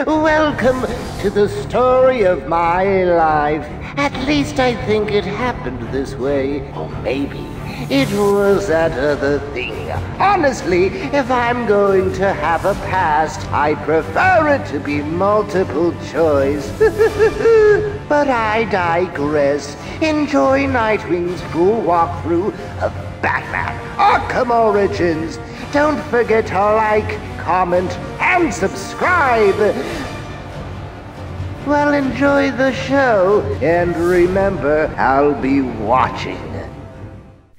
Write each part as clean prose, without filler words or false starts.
Welcome to the story of my life. At least I think it happened this way. Or maybe it was that other thing. Honestly, if I'm going to have a past, I prefer it to be multiple choice. But I digress. Enjoy Nightwing's cool walkthrough of Batman Arkham Origins. Don't forget to like, comment, and subscribe. Well, enjoy the show, and remember, I'll be watching.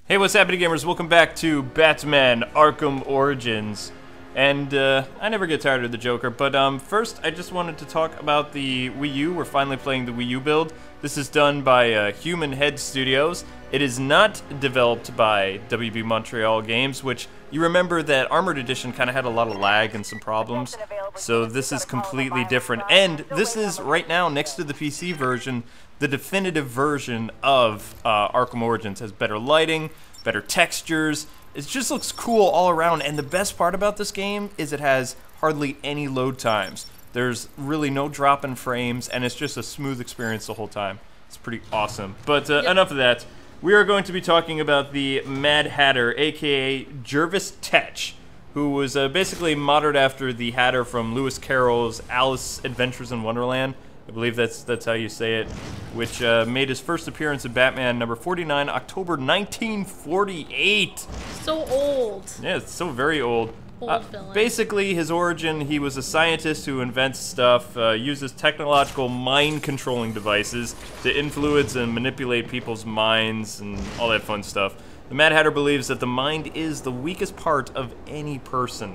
Hey, what's happening, gamers? Welcome back to Batman Arkham Origins. And I never get tired of the Joker, but first I just wanted to talk about the Wii U. We're finally playing the Wii U build. This is done by Human Head Studios. It is not developed by WB Montreal Games, which you remember that Armored Edition kind of had a lot of lag and some problems. So this is completely different. And this is, right now, next to the PC version, the definitive version of Arkham Origins. It has better lighting, better textures. It just looks cool all around, and the best part about this game is it has hardly any load times. There's really no drop in frames, and it's just a smooth experience the whole time. It's pretty awesome. But enough of that. We are going to be talking about the Mad Hatter, aka Jervis Tetch, who was basically modeled after the Hatter from Lewis Carroll's Alice Adventures in Wonderland. I believe that's how you say it, which made his first appearance in Batman number 49, October 1948. So old. Yeah, it's so very old. Old villain. Basically, his origin, he was a scientist who invents stuff, uses technological mind-controlling devices to influence and manipulate people's minds and all that fun stuff. The Mad Hatter believes that the mind is the weakest part of any person,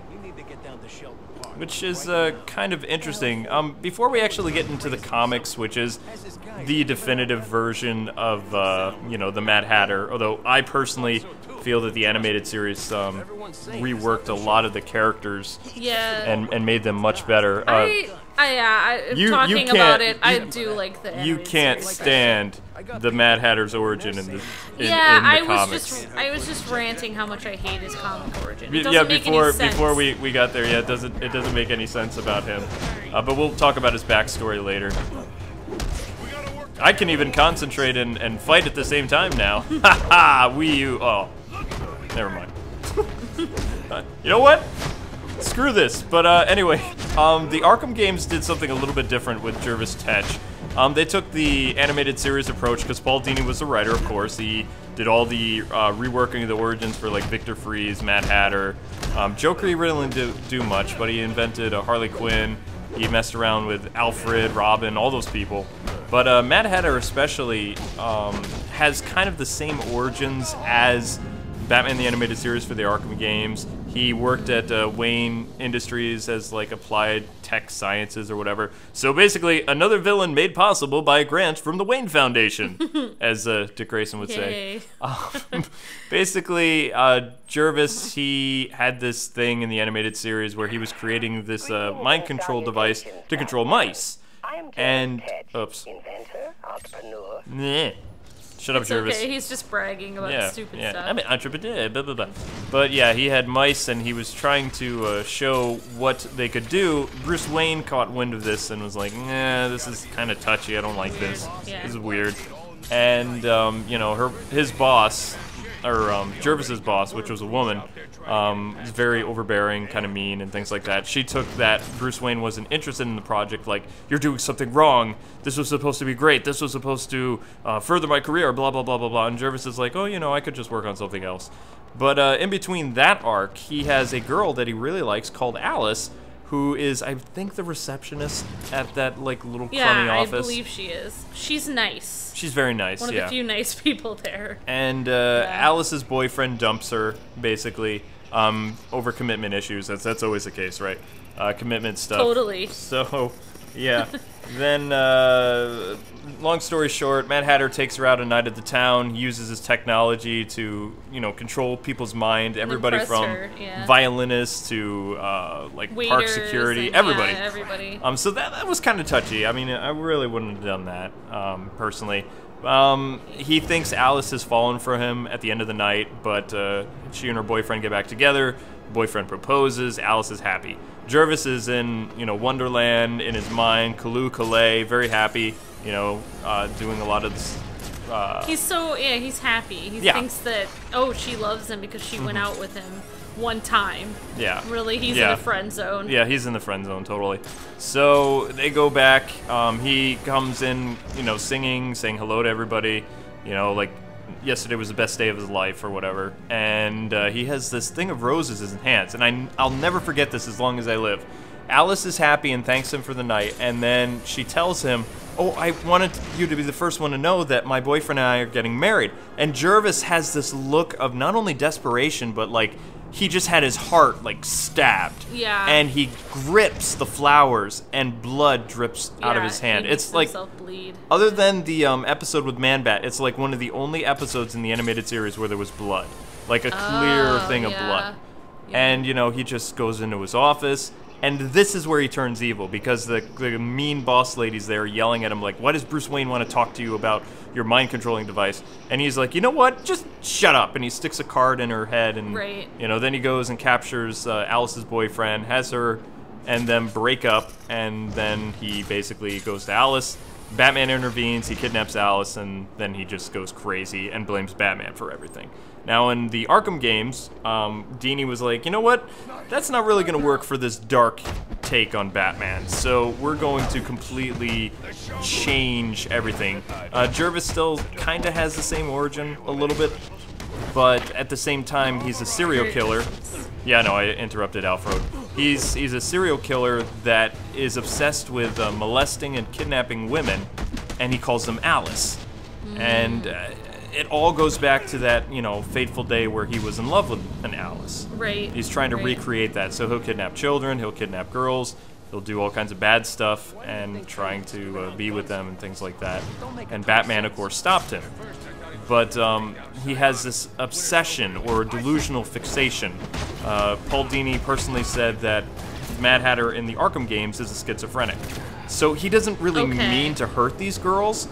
which is kind of interesting. Before we actually get into the comics, which is the definitive version of, you know, the Mad Hatter, although I personally feel that the animated series reworked a lot of the characters and made them much better. Talking about it, I do like the You can't stand the Mad Hatter's origin in the comics. I was just ranting how much I hate his comic origin. Before we got there, yeah, it doesn't make any sense about him. But we'll talk about his backstory later. I can even concentrate and fight at the same time now. Ha ha! Wii U. Oh, never mind. You know what? Screw this. But anyway, the Arkham games did something a little bit different with Jervis Tetch. They took the animated series approach because Paul Dini was the writer, of course. He did all the reworking of the origins for like Victor Freeze, Mad Hatter. Joker he really didn't do much, but he invented Harley Quinn. He messed around with Alfred, Robin, all those people. But Mad Hatter especially has kind of the same origins as Batman the Animated Series for the Arkham games. He worked at Wayne Industries as like applied tech sciences or whatever. So basically, another villain made possible by a grant from the Wayne Foundation, as Dick Grayson would say. Basically, Jervis, he had this thing in the animated series where he was creating this mind control device to control mice. And, oops. Nah. Shut up, Jervis. Okay, he's just bragging about stupid stuff. I'm an entrepreneur, blah, blah, blah. But yeah, he had mice and he was trying to show what they could do. Bruce Wayne caught wind of this and was like, nah, this is kind of touchy, I don't like this. Yeah. This is weird. And, you know, his boss, or Jervis's boss, which was a woman, was very overbearing, kind of mean, and things like that. She took that Bruce Wayne wasn't interested in the project, like, you're doing something wrong, this was supposed to be great, this was supposed to further my career, blah, blah, blah, blah, blah, and Jervis is like, oh, you know, I could just work on something else. But in between that arc, he has a girl that he really likes called Alice, who is, I think, the receptionist at that, like, little crummy office. Yeah, I believe she is. She's nice. She's very nice, One of the few nice people there. And Alice's boyfriend dumps her, basically, over commitment issues. That's always the case, right? Commitment stuff. Totally. So, yeah. Then, long story short, Mad Hatter takes her out a night at the town, uses his technology to, you know, control people's mind. Everybody from violinists to, like, waiters, park security, everybody. Yeah, everybody. So that was kind of touchy. I mean, I really wouldn't have done that, personally. He thinks Alice has fallen for him at the end of the night, but she and her boyfriend get back together. Boyfriend proposes. Alice is happy. Jervis is in, Wonderland in his mind. Calais, very happy. Doing a lot of this. He's happy. He thinks that she loves him because she went out with him one time. Yeah. Really, he's in the friend zone. Yeah, he's in the friend zone, totally. So they go back. He comes in, singing, saying hello to everybody. Like yesterday was the best day of his life or whatever. And he has this thing of roses in his hands. And I'll never forget this as long as I live. Alice is happy and thanks him for the night. And then she tells him, "Oh, I wanted you to be the first one to know that my boyfriend and I are getting married." And Jervis has this look of not only desperation, but like he just had his heart like stabbed. Yeah. And he grips the flowers and blood drips out of his hand. It's like, bleed. Other than the episode with Man-Bat, it's like one of the only episodes in the animated series where there was blood. Like a clear thing of blood. Yeah. And, he just goes into his office. And this is where he turns evil, because the mean boss ladies there are yelling at him like, "Why does Bruce Wayne want to talk to you about your mind-controlling device?" And he's like, "You know what? Just shut up." And he sticks a card in her head, and then he goes and captures Alice's boyfriend, has her, and then break up. And then he basically goes to Alice. Batman intervenes, he kidnaps Alice, and then he just goes crazy and blames Batman for everything. Now, in the Arkham games, Dini was like, "You know what? That's not really going to work for this dark take on Batman, so we're going to completely change everything." Jervis still kind of has the same origin a little bit, but at the same time, he's a serial killer. Yeah, no, I interrupted Alfred. He's a serial killer that is obsessed with molesting and kidnapping women, and he calls them Alice. And it all goes back to that, fateful day where he was in love with an Alice. Right. He's trying to recreate that. So he'll kidnap children, he'll kidnap girls, he'll do all kinds of bad stuff and trying to be with them and things like that. And Batman, of course, stopped him. But he has this obsession or delusional fixation. Paul Dini personally said that Mad Hatter in the Arkham games is a schizophrenic. So he doesn't really mean to hurt these girls,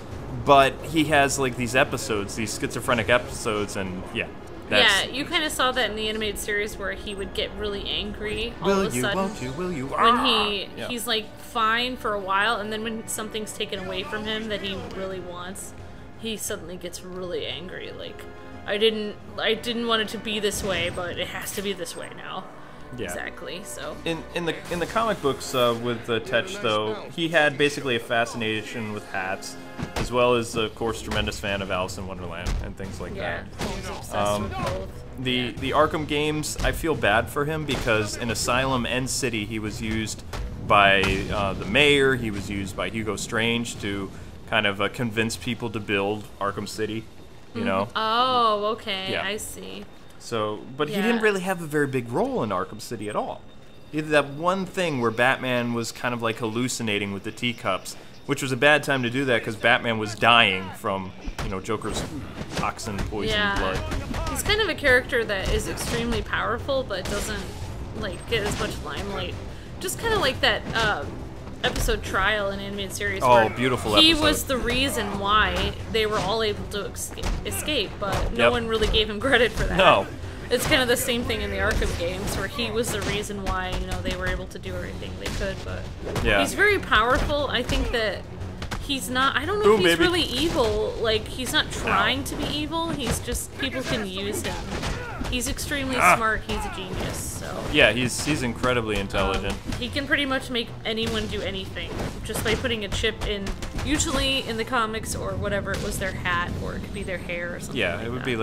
but he has like these episodes, these schizophrenic episodes, and you kind of saw that in the animated series where he would get really angry all of a sudden. Won't you, will you? When he's like fine for a while, and then when something's taken away from him that he really wants, he suddenly gets really angry. Like, I didn't want it to be this way, but it has to be this way now. Yeah. Exactly. So in the comic books with Tetch, though, he had basically a fascination with hats, as well as, of course, tremendous fan of Alice in Wonderland and things like that. He's obsessed with both. The Arkham games, I feel bad for him because in Asylum and City, he was used by the mayor. He was used by Hugo Strange to kind of convince people to build Arkham City. You know. Oh, okay. Yeah. I see. So, but he didn't really have a very big role in Arkham City at all. He did that one thing where Batman was kind of like hallucinating with the teacups, which was a bad time to do that because Batman was dying from, Joker's toxin poison blood. He's kind of a character that is extremely powerful, but doesn't get as much limelight. Just kind of like that episode Trial in animated series. Oh, beautiful episode. He was the reason why they were all able to escape, but no one really gave him credit for that. No. It's kind of the same thing in the Arkham games, where he was the reason why, they were able to do everything they could, but he's very powerful. I think that he's not, I don't know if he's really evil. He's not trying to be evil, he's just, people can use him. He's extremely smart, he's a genius, so... Yeah, he's incredibly intelligent. He can pretty much make anyone do anything, just by putting a chip in, usually in the comics or whatever, it was their hat, or it could be their hair or something it would be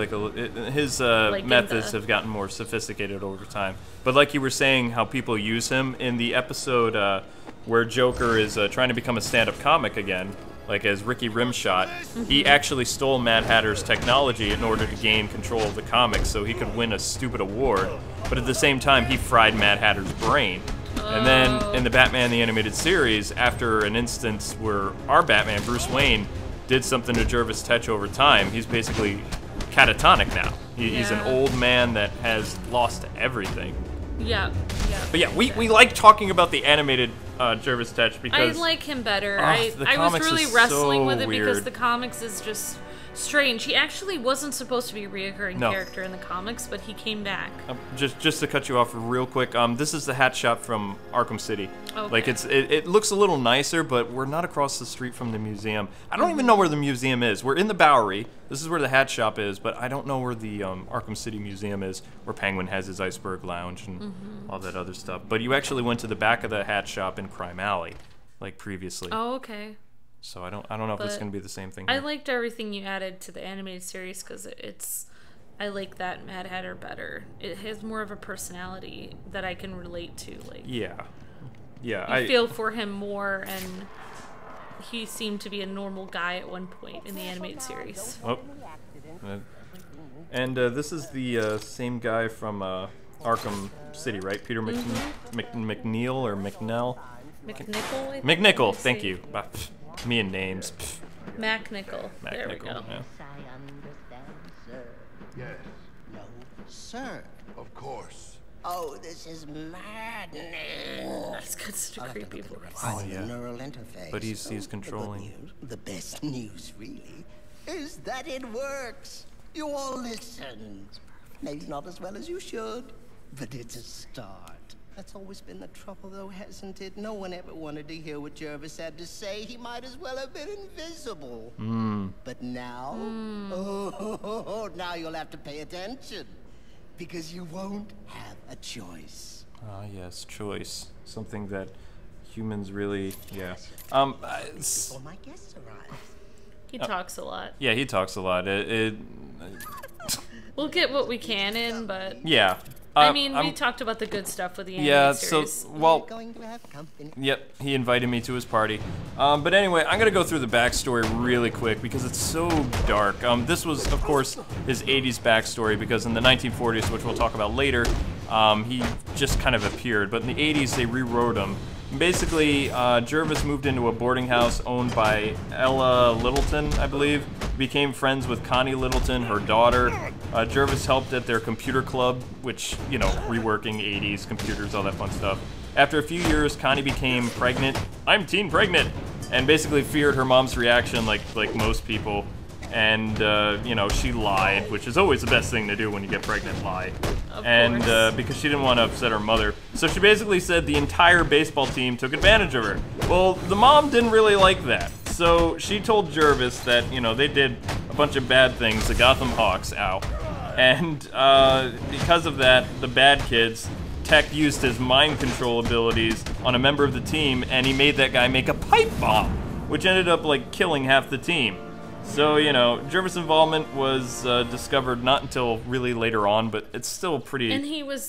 his methods have gotten more sophisticated over time. But like you were saying, how people use him, in the episode where Joker is trying to become a stand-up comic again, as Ricky Rimshot, he actually stole Mad Hatter's technology in order to gain control of the comics so he could win a stupid award. But at the same time, he fried Mad Hatter's brain. And then in the Batman the Animated Series, after an instance where our Batman, Bruce Wayne, did something to Jervis Tetch over time, he's basically catatonic now. He's an old man that has lost everything. Yeah. But yeah, we like talking about the animated Jervis Tetch because I like him better. I was really wrestling with it because the comics is just strange. He actually wasn't supposed to be a reoccurring character in the comics, but he came back. Just to cut you off real quick, this is the hat shop from Arkham City. Okay. Like it looks a little nicer, but we're not across the street from the museum. I don't even know where the museum is. We're in the Bowery. This is where the hat shop is, but I don't know where the Arkham City Museum is, where Penguin has his iceberg lounge and all that other stuff. But you actually went to the back of the hat shop in Crime Alley, like previously. Oh, okay. So I don't know if it's going to be the same thing here. I liked everything you added to the animated series because I like that Mad Hatter better. It has more of a personality that I can relate to. Like I feel for him more, and he seemed to be a normal guy at one point in the animated series. Oh, and this is the same guy from Arkham City, right? Peter McNeil or McNell? McNichol. McNichol. Thank you. Me and names. McNichol. There we go. Yeah. Yes. No, sir. Of course. Oh, this is maddening. That's got such a creepy voice. Oh, yeah. The neural interface. But he's controlling. The best news, really, is that it works. You all listened. Maybe not as well as you should, but it's a start. That's always been the trouble, though, hasn't it? No one ever wanted to hear what Jervis had to say. He might as well have been invisible. But now, now you'll have to pay attention, because you won't have a choice. Ah, yes, choice. Something that humans really, Before my guests arrive. He talks a lot. Yeah, he talks a lot. We'll get what we can in, but yeah. I mean, we talked about the good stuff with the animated series. So, well, yep, he invited me to his party. But anyway, I'm going to go through the backstory really quick because it's so dark. This was, of course, his 80s backstory because in the 1940s, which we'll talk about later, he just kind of appeared. But in the 80s, they rewrote him. Basically, Jervis moved into a boarding house owned by Ella Littleton, I believe. Became friends with Connie Littleton, her daughter. Jervis helped at their computer club, which, you know, reworking 80s computers, all that fun stuff. After a few years, Connie became pregnant. I'm teen pregnant! And basically feared her mom's reaction like most people. And, you know, she lied, which is always the best thing to do when you get pregnant, lie. And because she didn't want to upset her mother. So she basically said the entire baseball team took advantage of her. Well, the mom didn't really like that. So she told Jervis that, you know, they did a bunch of bad things, the Gotham Hawks, and because of that, the bad kids, Tech used his mind control abilities on a member of the team, and he made that guy make a pipe bomb, which ended up, like, killing half the team. So, you know, Jervis' involvement was discovered not until really later on, but it's still pretty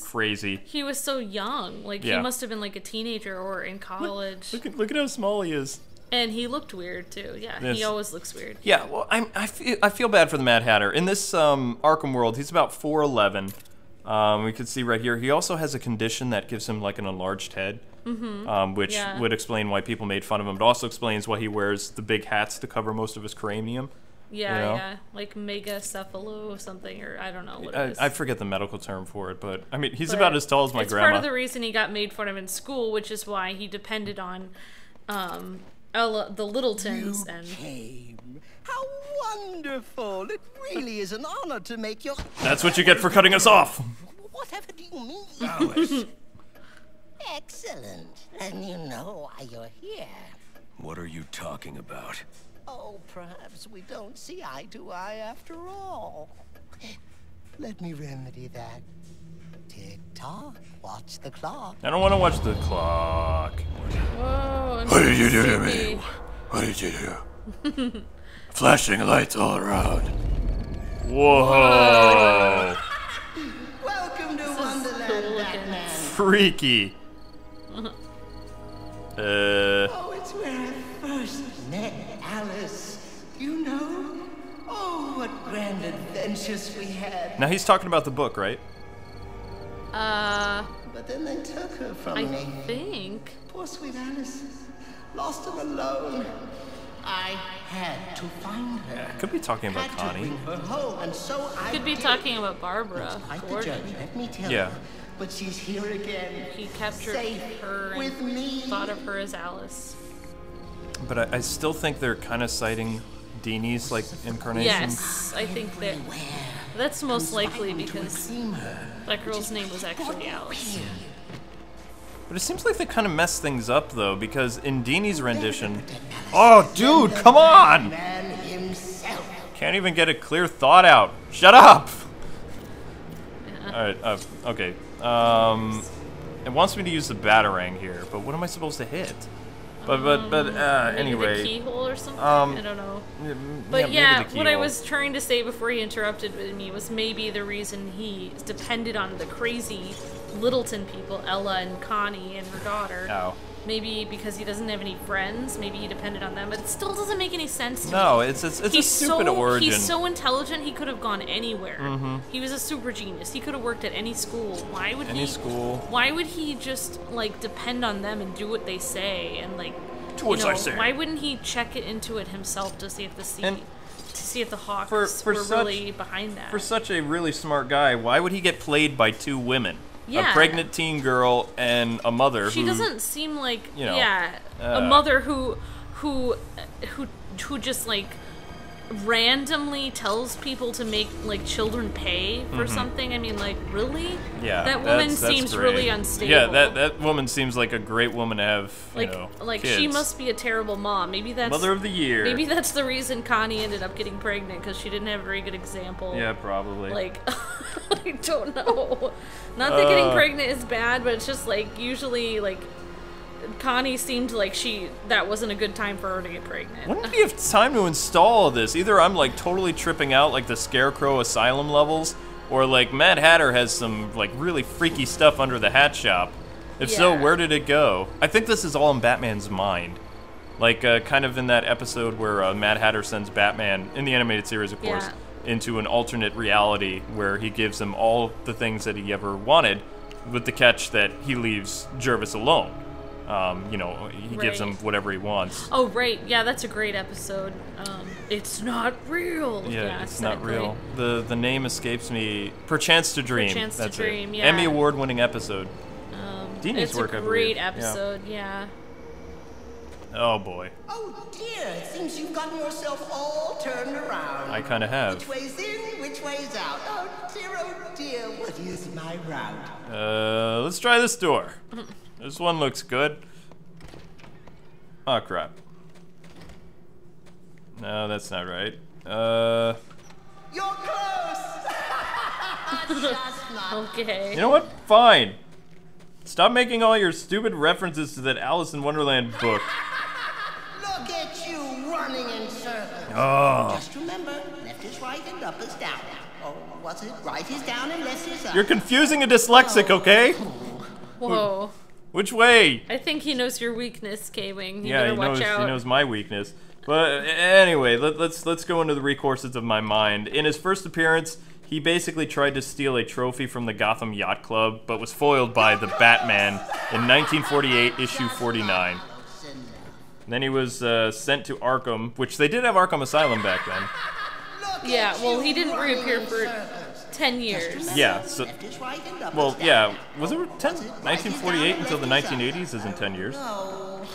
crazy. He was so young. Like, he must have been, like, a teenager or in college. Look at how small he is. And he looked weird, too. Yeah, he always looks weird. Yeah, well, I feel bad for the Mad Hatter. In this Arkham world, he's about 4'11". We can see right here. He also has a condition that gives him, like, an enlarged head. Which would explain why people made fun of him. It also explains why he wears the big hats to cover most of his cranium. Yeah, like megacephalo something, or I don't know what it is. I forget the medical term for it, but I mean, he's about as tall as my grandma. It's part of the reason he got made fun of in school, which is why he depended on Ella, the Littletons. Came. How wonderful! It really is an honor to make your... That's what you get for cutting us off! Whatever do you mean? Excellent. And you know why you're here. What are you talking about? Oh, perhaps we don't see eye to eye after all. Let me remedy that. Tick-tock. Watch the clock. I don't want to watch the clock. Whoa, what did you do to me? What did you do? Flashing lights all around. Whoa. Welcome to Wonderland, Batman. Freaky. Oh, it's where I first met Alice. You know? Oh, what grand adventures we had. Now he's talking about the book, right? But then they took her from me. I think. Poor sweet Alice. Lost her alone. I had to find her. Yeah, could be talking about Connie. Bring her home, and so I could be talking about Barbara. Quite the journey, let me tell you. but she's here again. He captured her with and me. thought of her as Alice. But I still think they're kind of citing Deanie's like incarnation. Yes, I think that's most likely because that girl's name was actually Alice. But it seems like they kind of messed things up though, because in Deanie's rendition, oh dude, come on! Can't even get a clear thought out. Shut up! Alright, okay. It wants me to use the Batarang here, but what am I supposed to hit? Anyway. Maybe the keyhole or something? I don't know. But yeah, what I was trying to say before he interrupted me was maybe the reason he depended on the crazy Littleton people, Ella and Connie and her daughter. Oh. Maybe because he doesn't have any friends, maybe he depended on them, but it still doesn't make any sense to me. No, it's a stupid origin. He's so intelligent, he could have gone anywhere. He was a super genius. He could have worked at any school. Why would Why would he just, like, depend on them and do what they say and, like, why wouldn't he check it into it himself to see if the Hawks were really behind that? For such a really smart guy, why would he get played by two women? Yeah. A pregnant teen girl and a mother. She doesn't seem like a mother who just like randomly tells people to make like children pay for something. I mean, like, really? Yeah. That woman seems really unstable. Yeah, that woman seems like a great woman to have. Like kids. she must be a terrible mom. Maybe that's Mother of the Year. Maybe that's the reason Connie ended up getting pregnant, because she didn't have a very good example. Yeah, probably. Like, I don't know. Not that getting pregnant is bad, but it's just like usually like Connie seemed like that wasn't a good time for her to get pregnant. Wouldn't we have time to install all this? Either I'm like totally tripping out like the Scarecrow Asylum levels, or like Mad Hatter has some like really freaky stuff under the hat shop. If so, where did it go? I think this is all in Batman's mind. Like kind of in that episode where Mad Hatter sends Batman, in the animated series of course, into an alternate reality where he gives him all the things that he ever wanted, with the catch that he leaves Jervis alone. He gives him whatever he wants. Oh, right. Yeah, that's a great episode. It's not real. Yeah, it's not real. The name escapes me. Perchance to Dream. Perchance to Dream, yeah. Emmy Award-winning episode. Deanie's work, I believe. It's a great episode, yeah. Oh, boy. Oh, dear. It seems you've gotten yourself all turned around. I kind of have. Which way's in, which way's out? Oh, dear, what is my route? Let's try this door. This one looks good. Oh, crap. No, that's not right. You're close! Just not. Okay. You know what? Fine. Stop making all your stupid references to that Alice in Wonderland book. Look at you running in circles. Oh. Just remember, left is right and up is down. Or was it right is down and left is up? You're confusing a dyslexic, okay? Whoa. Which way? I think he knows your weakness, K-Wing. You better watch out. He knows my weakness. But anyway, let's go into the recourses of my mind. In his first appearance, he basically tried to steal a trophy from the Gotham Yacht Club, but was foiled by the Batman in 1948, issue 49. And then he was sent to Arkham, which they did have Arkham Asylum back then. Yeah, well, he didn't reappear for 10 years. Yeah, so... Well, yeah, was it 1948 until the 1980s isn't 10 years.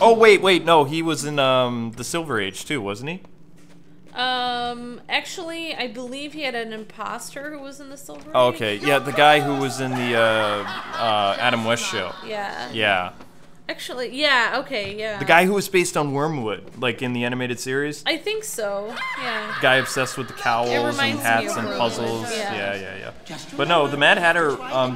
Oh, wait, no, he was in the Silver Age, too, wasn't he? Actually, I believe he had an imposter who was in the Silver Age. Oh, okay, yeah, the guy who was in the Adam West show. Yeah. Yeah. Actually, yeah, okay, yeah. The guy who was based on Wormwood, like in the animated series? I think so, yeah. The guy obsessed with the cowls and hats and puzzles. Yeah. But no, the Mad Hatter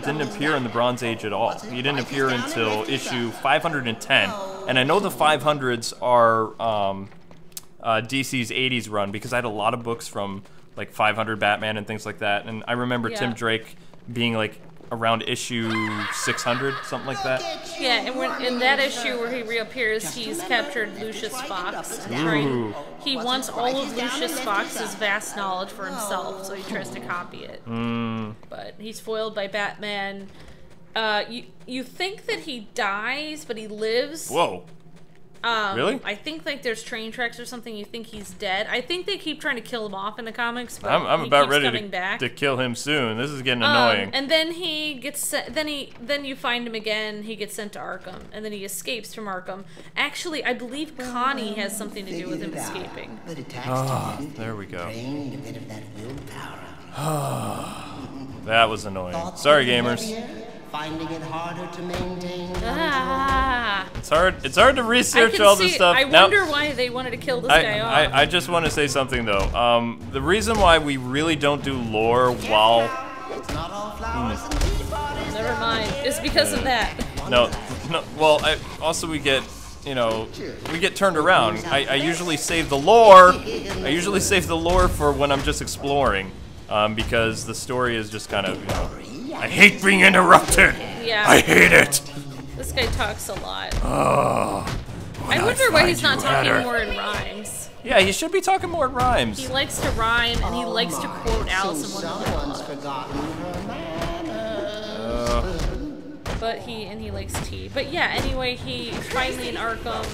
didn't appear in the Bronze Age at all. He didn't appear until issue 510. And I know the 500s are DC's 80s run, because I had a lot of books from like 500 Batman and things like that. And I remember Tim Drake being like around issue 600, something like that. Yeah, and in that issue where he reappears, he's captured Lucius Fox. And he wants all of Lucius Fox's vast knowledge for himself, so he tries to copy it. But he's foiled by Batman. You think that he dies, but he lives. Whoa. Really? I think like there's train tracks or something. You think he's dead. I think they keep trying to kill him off in the comics, but I'm he about keeps ready coming back. to kill him soon. This is getting annoying. And then he gets then you find him again. He gets sent to Arkham, and then he escapes from Arkham. Actually, I believe Connie has something to do with him escaping. There we go. Drained a bit of that willpower. That was annoying. Sorry, gamers. Finding it harder to maintain. It's hard to research all this stuff. I wonder why they wanted to kill this guy off. I just want to say something though. The reason why we really don't do lore while It's not all flowers and tea parties. Never mind. It's because of that. no. Well, also we get we get turned around. I usually save the lore. I usually save the lore for when I'm just exploring, because the story is just kind of I hate being interrupted. Yeah. I hate it. This guy talks a lot. Oh. I wonder why he's not talking more in rhymes. Yeah, he should be talking more in rhymes. He likes to rhyme and he likes to quote Alice in Wonderland. Someone's forgotten her manners. But he likes tea. But yeah, anyway, he finally in Arkham.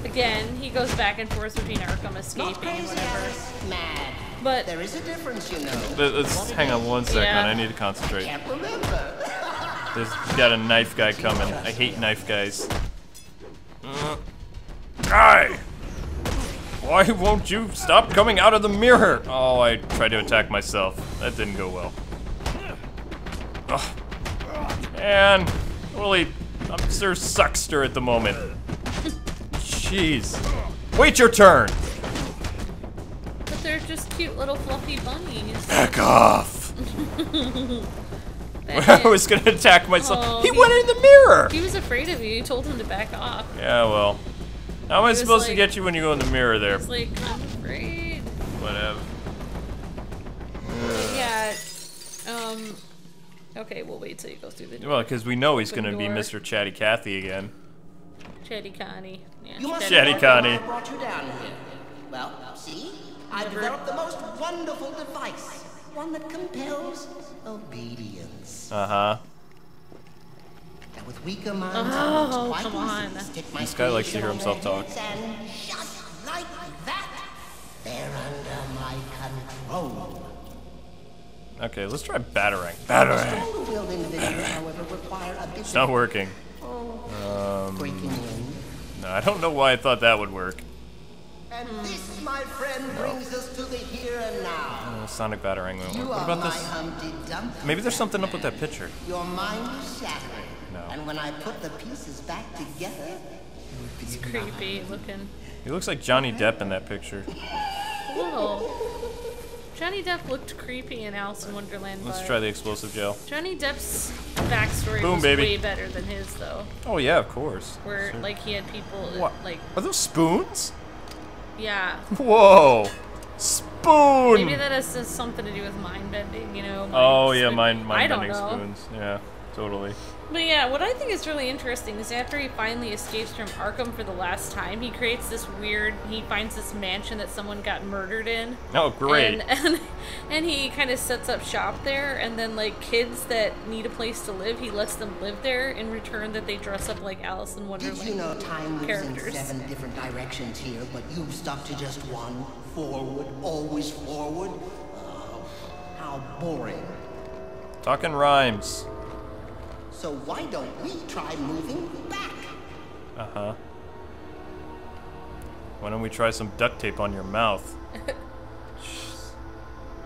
Again, he goes back and forth between Arkham escaping and whatever. Mad. But There is a difference, you know. Let's hang on one second. Yeah. I need to concentrate. Can't remember. There's got a knife guy coming. I hate knife guys. Guy. Why won't you stop coming out of the mirror? Oh, I tried to attack myself. That didn't go well. Ugh. Man, holy, I'm Sir Suckster at the moment. Jeez. Wait your turn. But they're just cute little fluffy bunnies. Back off. I was gonna attack myself. Oh, he went in the mirror. He was afraid of you. You told him to back off. Yeah, well. How am I was supposed to like- get you when you go in the mirror there? He's like, I'm afraid. Whatever. Yeah. Okay, we'll wait till you go through the door. Well, because we know he's Open gonna be door. Mr. Chatty Cathy again. Chatty Connie. Yeah, You must Chatty remember why Connie. I brought you down here. Well, see? I developed the most wonderful device. One that compels obedience. Uh-huh. Now with weaker minds, Oh, it's quite come on. easy to stick my This guy likes to hear creation on himself their heads, and just like that, they're under my control. Okay, let's try battering. Stronger-willed individuals, however, require a bit It's not working. breaking in. No, I don't know why I thought that would work. And this, my friend, brings us to the here and now. Sonic battering won't You work. What are about my this? Humpty Dumpty. Maybe there's something up with that picture. Your mind is shattered. No. And when I put the pieces back together, It's creepy looking. He looks like Johnny Depp in that picture. Whoa. Johnny Depp looked creepy in Alice in Wonderland. Let's but try the explosive gel. Johnny Depp's backstory Boom, was baby. way better than his, though. Oh yeah, of course. Where, like, he had people, What? like, Are those spoons? yeah. Whoa! Spoon! Maybe that has something to do with mind bending, you know? Oh yeah, spoon- mind I don't bending know. spoons. Yeah, totally. But yeah, what I think is really interesting is after he finally escapes from Arkham for the last time, he creates this weird, he finds this mansion that someone got murdered in. Oh, great. And he kind of sets up shop there, and then like kids that need a place to live, he lets them live there in return that they dress up like Alice in Wonderland did you know time moves characters. in 7 different directions here, but you've stuck to just one? Forward, always forward? Oh, how boring. Talking rhymes. So why don't we try moving back? Uh-huh. Why don't we try some duct tape on your mouth?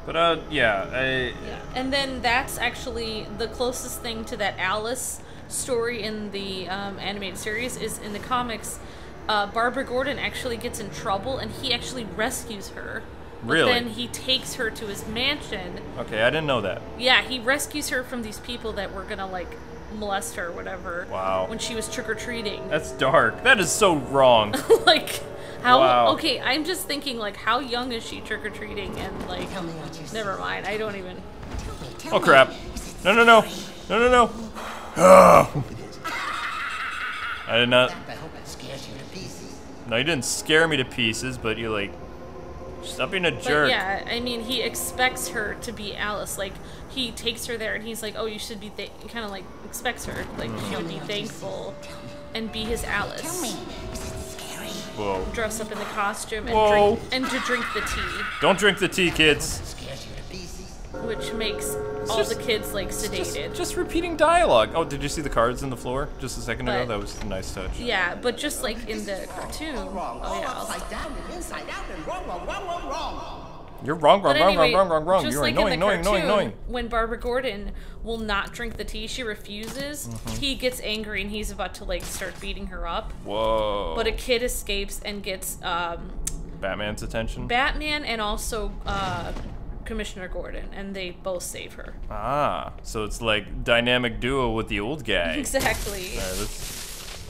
But, yeah, Yeah, and then that's actually the closest thing to that Alice story in the animated series is in the comics. Barbara Gordon actually gets in trouble, and he actually rescues her. Really? But then he takes her to his mansion. Okay, I didn't know that. Yeah, he rescues her from these people that were gonna, like, molest her or whatever. Wow. When she was trick-or-treating. That's dark. That is so wrong. Like, how... Wow. Okay, I'm just thinking, like, how young is she trick-or-treating? And, like, Tell me what you see. never mind. I don't even... Oh, crap. No, no, no. No, no, no. I did not... I hope it scares you to pieces. No, you didn't scare me to pieces, but you, like... Stop being a But jerk. yeah, I mean, he expects her to be Alice. Like, he takes her there and he's like, oh, you should be, kind of like, expects her. Like, she would be thankful and be his Alice. Tell me, is it scary? dress up in the costume and to drink the tea. Don't drink the tea, kids. Which makes all the kids like sedated. Just repeating dialogue. Oh, did you see the cards in the floor just a second ago? That was a nice touch. Yeah, but just like in the cartoon. Oh yeah. Upside down and inside out and wrong. You're wrong. Just You're like annoying, in the cartoon, annoying. when Barbara Gordon will not drink the tea, she refuses. He gets angry and he's about to like start beating her up. Whoa. But a kid escapes and gets Batman's attention. Batman and also Commissioner Gordon, and they both save her. Ah, so it's like dynamic duo with the old guy. Exactly. All right,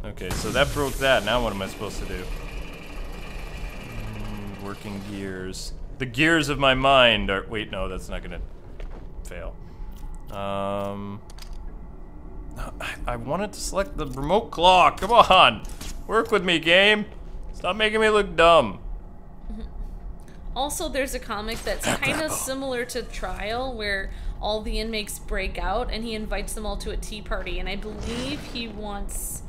okay, so that broke that. Now what am I supposed to do? Working gears. The gears of my mind are... Wait, no, that's not gonna fail. I wanted to select the remote claw. Come on! Work with me, game! Stop making me look dumb. Also, there's a comic that's kind of similar to Trial, where all the inmates break out, and he invites them all to a tea party, and I believe he wants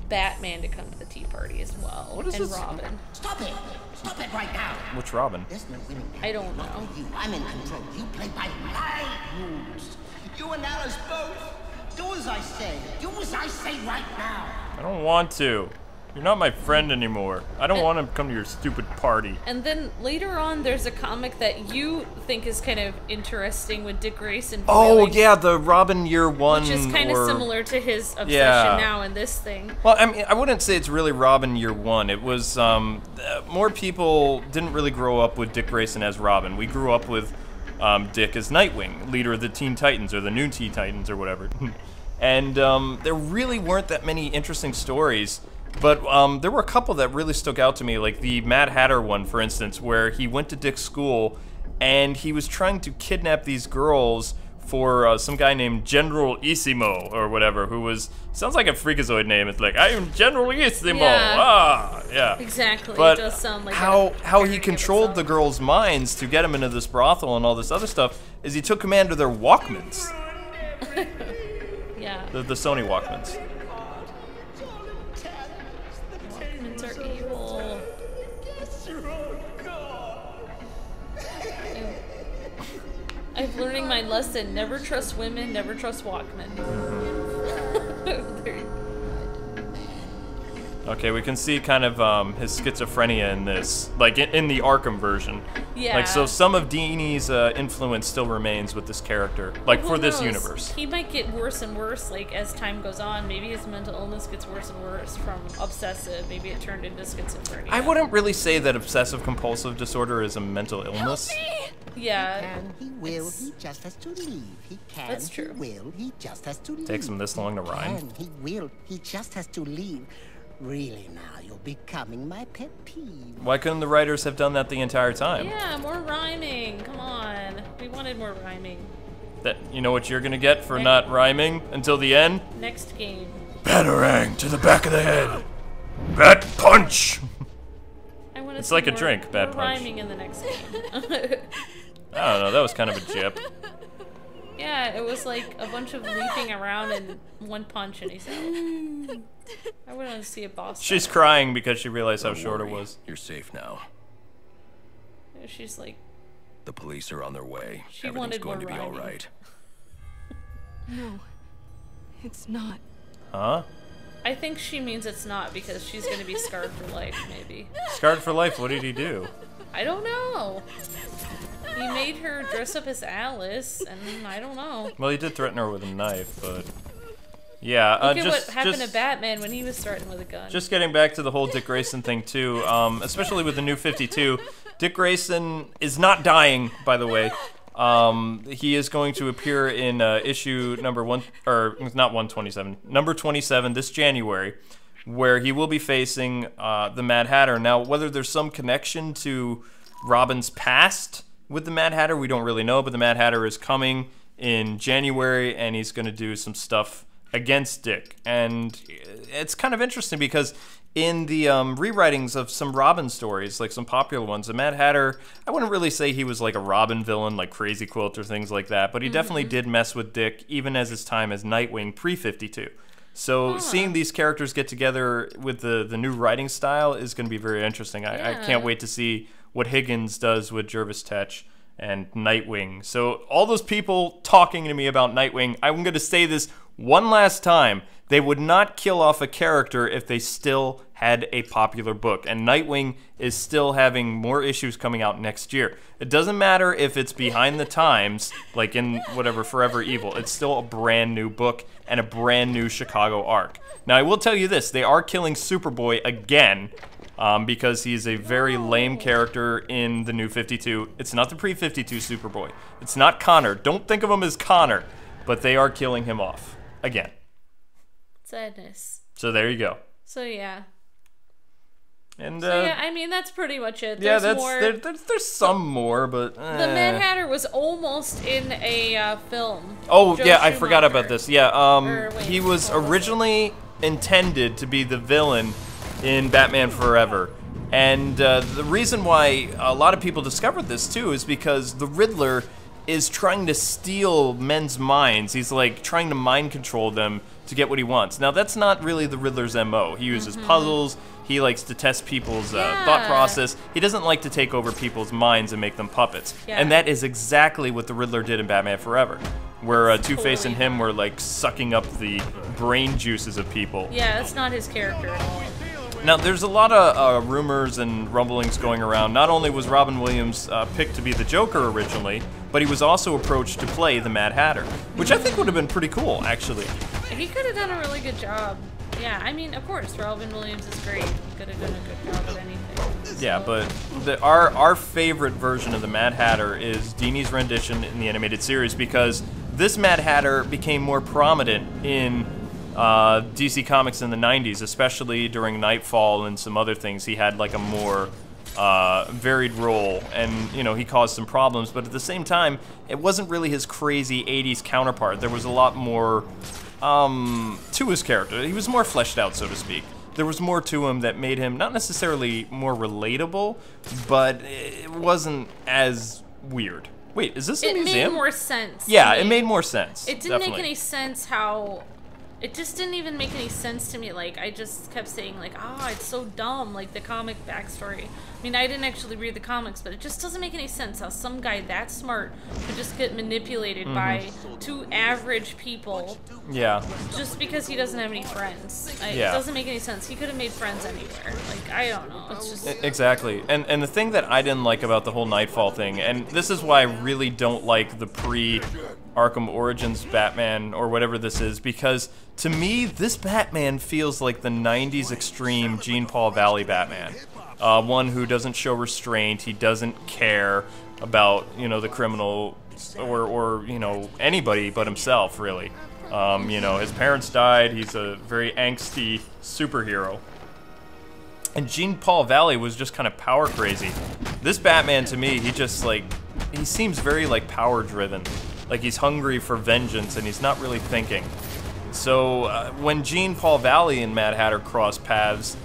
Batman to come to the tea party as well. What is and this? Robin. Stop it! Stop it right now! Which Robin? There's no winning. I don't know. You, I'm in control. You play by my rules. You and Alice both. Do as I say. Do as I say right now. I don't want to. You're not my friend anymore. I don't want to come to your stupid party. And then later on, there's a comic that you think is kind of interesting with Dick Grayson. Oh, yeah, the Robin Year One. Which is kind of similar to his obsession now in this thing. Well, I mean, I wouldn't say it's really Robin Year One. It was, more people didn't really grow up with Dick Grayson as Robin. We grew up with Dick as Nightwing, leader of the Teen Titans, or the New Teen Titans, or whatever. And there really weren't that many interesting stories. But there were a couple that really stuck out to me, like the Mad Hatter one, for instance, where he went to Dick's school and he was trying to kidnap these girls for some guy named Generalissimo or whatever, who was, sounds like a freakazoid name. It's like, I am Generalissimo. Yeah. Yeah. Exactly. But it does sound like how he controlled the girls' minds to get them into this brothel and all this other stuff is he took command of their Walkmans. Yeah. The Sony Walkmans. Walkmans are evil. I'm learning my lesson. Never trust women, never trust Walkman. Okay, we can see kind of his schizophrenia in this, like in the Arkham version. Yeah. Like, so some of Dini's influence still remains with this character, like for this universe. He might get worse and worse, like as time goes on. Maybe his mental illness gets worse and worse from obsessive. Maybe it turned into schizophrenia. I wouldn't really say that obsessive compulsive disorder is a mental illness. Yeah. He can, he will, he just has to leave. He can, That's true. he will, he just has to leave. Takes him this long to rhyme. Can, he will, he just has to leave. Really now, you're becoming my pet peeve. Why couldn't the writers have done that the entire time? Yeah, more rhyming. Come on. We wanted more rhyming. That, you know what you're gonna get for not rhyming until the end? Next game. Batarang to the back of the head. Bat punch. I want to. It's like a more, drink, bad more punch. rhyming in the next game. I don't know, that was kind of a jip. Yeah, it was like a bunch of leaping around and one punch and he's out. I wouldn't want to see a boss. She's crying because she realized how short it was. You're safe now. She's like. The police are on their way. She Everything's wanted going to more be all rhyming. right. No, it's not. Huh? I think she means it's not because she's gonna be scarred for life, maybe. Scarred for life, what did he do? I don't know. He made her dress up as Alice, and I don't know. Well, he did threaten her with a knife, but... Yeah, Look at just, what happened to Batman when he was threatened with a gun. Just getting back to the whole Dick Grayson thing, too, especially with the New 52, Dick Grayson is not dying, by the way. He is going to appear in issue number not 127, number 27 this January, where he will be facing the Mad Hatter. Now, whether there's some connection to Robin's past with the Mad Hatter, we don't really know, but the Mad Hatter is coming in January, and he's going to do some stuff against Dick. And it's kind of interesting because in the rewritings of some Robin stories, like some popular ones, the Mad Hatter, I wouldn't really say he was like a Robin villain, like Crazy Quilt or things like that, but he definitely did mess with Dick, even as his time as Nightwing pre-52. So seeing these characters get together with the new writing style is going to be very interesting. I can't wait to see what Higgins does with Jervis, Tetch, and Nightwing. So all those people talking to me about Nightwing, I'm going to say this one last time. They would not kill off a character if they still had a popular book. And Nightwing is still having more issues coming out next year. It doesn't matter if it's behind the times, like in whatever Forever Evil. It's still a brand new book and a brand new Chicago arc. Now, I will tell you this. They are killing Superboy again because he's a very lame character in the new 52. It's not the pre-52 Superboy. It's not Connor. Don't think of him as Connor. But they are killing him off again. Sadness. So there you go. So yeah. And yeah, I mean that's pretty much it. Yeah, There's more. There's some more, but the Mad Hatter was almost in a film. Oh Joe yeah, Schumacher. I forgot about this. Yeah, Wait, he was originally intended to be the villain in Batman Forever, and the reason why a lot of people discovered this too is because the Riddler is trying to steal men's minds. He's like trying to mind control them to get what he wants. Now that's not really the Riddler's MO. He uses puzzles. He likes to test people's thought process. He doesn't like to take over people's minds and make them puppets. Yeah. And that is exactly what the Riddler did in Batman Forever, where Two-Face and him were like sucking up the brain juices of people. Yeah, that's not his character at all. Now, there's a lot of rumors and rumblings going around. Not only was Robin Williams picked to be the Joker originally, but he was also approached to play the Mad Hatter, which I think would have been pretty cool, actually. He could have done a really good job. Yeah, I mean, of course, Robin Williams is great. He could have done a good job at anything. So. Yeah, but our favorite version of the Mad Hatter is Dini's rendition in the animated series, because this Mad Hatter became more prominent in DC Comics in the 90s, especially during Nightfall and some other things. He had like a more varied role, and you know, he caused some problems, but at the same time, it wasn't really his crazy 80s counterpart. There was a lot more to his character. He was more fleshed out, so to speak. There was more to him that made him not necessarily more relatable, but it wasn't as weird. Wait, is this a museum? It made more sense. Yeah, it made more sense. It didn't make any sense how... It just didn't even make any sense to me. Like, I just kept saying, like, it's so dumb, like, the comic backstory. I mean, I didn't actually read the comics, but it just doesn't make any sense how some guy that smart could just get manipulated by two average people. Yeah. Just because he doesn't have any friends. It doesn't make any sense. He could have made friends anywhere. Like, I don't know. It's just... Exactly. And the thing that I didn't like about the whole Nightfall thing, and this is why I really don't like the Arkham Origins Batman, or whatever this is, because to me, this Batman feels like the 90s extreme Jean Paul Valley Batman. One who doesn't show restraint, he doesn't care about, you know, the criminal, or you know, anybody but himself, really. You know, his parents died, he's a very angsty superhero. And Jean Paul Valley was just kind of power crazy. This Batman, to me, he just, like, he seems very, like, power driven. Like, he's hungry for vengeance, and he's not really thinking. So, when Jean Paul Valley and Mad Hatter crossed paths,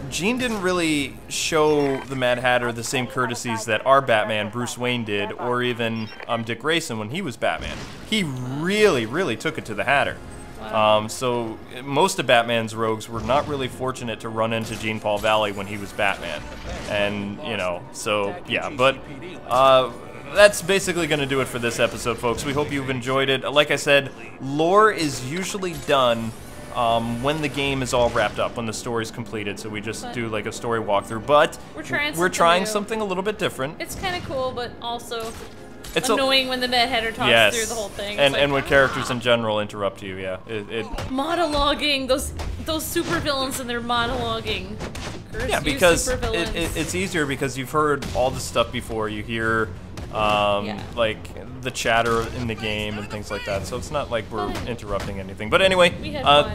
Jean didn't really show the Mad Hatter the same courtesies that our Batman, Bruce Wayne, did, or even Dick Grayson when he was Batman. He really, really took it to the Hatter. Wow. So most of Batman's rogues were not really fortunate to run into Jean Paul Valley when he was Batman. And, you know, so, yeah, but... that's basically going to do it for this episode, folks. We hope you've enjoyed it. Like I said, lore is usually done when the game is all wrapped up, when the story's completed, so we just do like a story walkthrough. But we're trying something a little bit different. It's kind of cool, but also it's annoying when the Mad Hatter talks through the whole thing. And when characters in general interrupt you, monologuing, those supervillains and their monologuing. Yeah, because it's easier because you've heard all the stuff before. You hear like the chatter in the game and things like that, so it's not like we're interrupting anything. But anyway,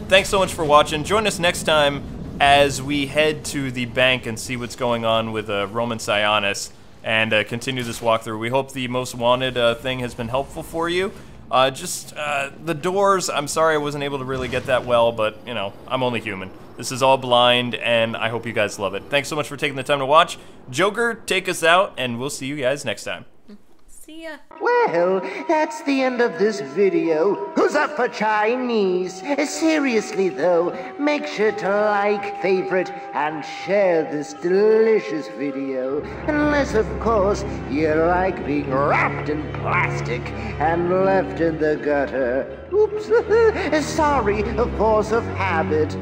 thanks so much for watching. Join us next time as we head to the bank and see what's going on with Roman Sionis and continue this walkthrough. We hope the Most Wanted thing has been helpful for you. Just the doors, I'm sorry I wasn't able to really get that well, but you know, I'm only human. This is all blind, and I hope you guys love it. Thanks so much for taking the time to watch. Joker, take us out, and we'll see you guys next time. See ya. Well, that's the end of this video. Who's up for Chinese? Seriously though, make sure to like, favorite, and share this delicious video. Unless, of course, you like being wrapped in plastic and left in the gutter. Oops. Sorry, a force of habit.